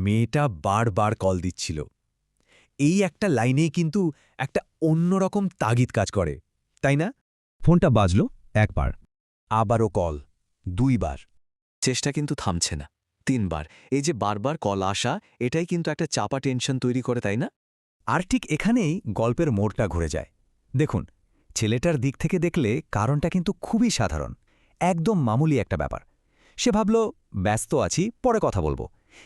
মেয়েটা বারবার কল দিচ্ছিল। এই একটা লাইনেই কিন্তু একটা অন্যরকম তাগিদ কাজ করে, তাই না? ফোনটা বাজল একবার, আবারও কল, ২ বার। চেষ্টা কিন্তু থামছে না। ৩ বার। এই যে বারবার কল আসা, এটাই কিন্তু একটা চাপা টেনশন তৈরি করে, তাই না? আর ঠিক এখানেই গল্পের মোড়টা ঘুরে যায়। দেখুন, ছেলেটার দিক থেকে দেখলে কারণটা কিন্তু খুবই সাধারণ, একদম মামুলি একটা ব্যাপার। সে ভাবল, ব্যস্ত আছি, পরে কথা বলবো।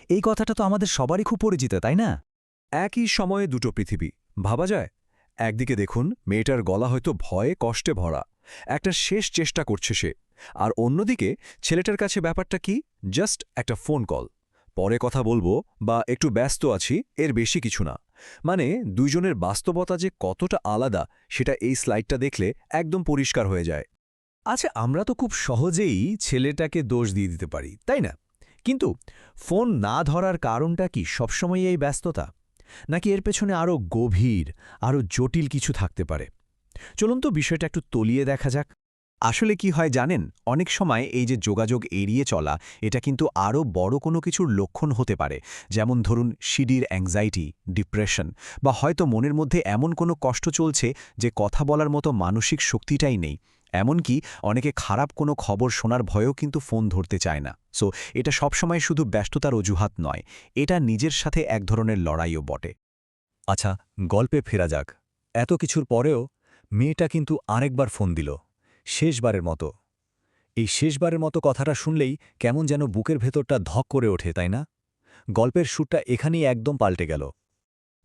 এই কথাটা তো আমাদের সবারই খুব পরিচিত, তাই না? একই সময়ে দুটো পৃথিবী ভাবা যায়। একদিকে দেখুন, মেয়েটার গলা হয়তো ভয়ে কষ্টে ভরা, একটা শেষ চেষ্টা করছে সে। আর অন্যদিকে ছেলেটার কাছে ব্যাপারটা কি? জাস্ট একটা ফোন কল, পরে কথা বলবো বা একটু ব্যস্ত আছি, এর বেশি কিছু না। মানে দুইজনের বাস্তবতা যে কতটা আলাদা, সেটা এই স্লাইডটা দেখলে একদম পরিষ্কার হয়ে যায়। আচ্ছা, আমরা তো খুব সহজেই ছেলেটাকে দোষ দিয়ে দিতে পারি, তাই না? কিন্তু ফোন না ধরার কারণটা কি সবসময় এই ব্যস্ততা, নাকি এর পেছনে আরও গভীর, আরও জটিল কিছু থাকতে পারে? চলুন তো বিষয়টা একটু তলিয়ে দেখা যাক। আসলে কি হয় জানেন, অনেক সময় এই যে যোগাযোগ এড়িয়ে চলা, এটা কিন্তু আরও বড় কোনো কিছুর লক্ষণ হতে পারে। যেমন ধরুন, শিডির অ্যাংজাইটি, ডিপ্রেশন, বা হয়তো মনের মধ্যে এমন কোনো কষ্ট চলছে যে কথা বলার মতো মানসিক শক্তিটাই নেই। এমনকি অনেকে খারাপ কোনো খবর শোনার ভয়েও কিন্তু ফোন ধরতে চায় না। সো এটা সবসময় শুধু ব্যস্ততার অজুহাত নয়, এটা নিজের সাথে এক ধরনের লড়াইও বটে। আচ্ছা, গল্পে ফেরা যাক। এত কিছুর পরেও মেয়েটা কিন্তু আরেকবার ফোন দিল, শেষবারের মতো। এই শেষবারের মতো কথাটা শুনলেই কেমন যেন বুকের ভেতরটা ধক করে ওঠে, তাই না? গল্পের সুরটা এখানেই একদম পাল্টে গেল।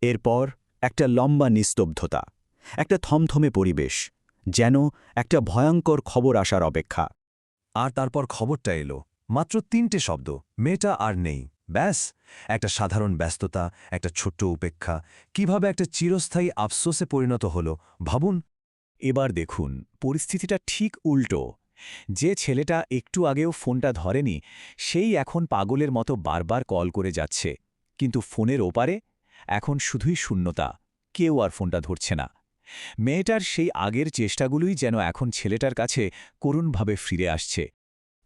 এরপর একটা লম্বা নিস্তব্ধতা, একটা থমথমে পরিবেশ, যেন একটা ভয়ঙ্কর খবর আসার অপেক্ষা। আর তারপর খবরটা এলো, মাত্র ৩টে শব্দ, মেয়েটা আর নেই। ব্যাস, একটা সাধারণ ব্যস্ততা, একটা ছোট্ট উপেক্ষা, কিভাবে একটা চিরস্থায়ী আফসোসে পরিণত হলো ভাবুন। এবার দেখুন, পরিস্থিতিটা ঠিক উল্টো। যে ছেলেটা একটু আগেও ফোনটা ধরেনি, সেই এখন পাগলের মতো বারবার কল করে যাচ্ছে। কিন্তু ফোনের ওপারে এখন শুধুই শূন্যতা, কেউ আর ফোনটা ধরছে না। মেয়েটার সেই আগের চেষ্টাগুলোই যেন এখন ছেলেটার কাছে করুণভাবে ফিরে আসছে।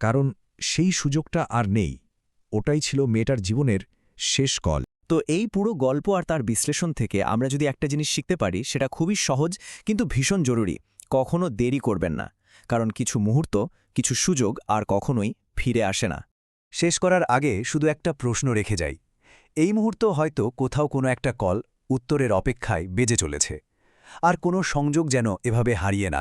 কারণ সেই সুযোগটা আর নেই। ওটাই ছিল মেয়েটার জীবনের শেষ কল। তো এই পুরো গল্প আর তার বিশ্লেষণ থেকে আমরা যদি একটা জিনিস শিখতে পারি, সেটা খুবই সহজ কিন্তু ভীষণ জরুরি। কখনো দেরি করবেন না, কারণ কিছু মুহূর্ত, কিছু সুযোগ আর কখনোই ফিরে আসে না। শেষ করার আগে শুধু একটা প্রশ্ন রেখে যাই। এই মুহূর্ত হয়তো কোথাও কোনো একটা কল উত্তরের অপেক্ষায় বেজে চলেছে। আর কোনো সংযোগ যেন এভাবে হারিয়ে না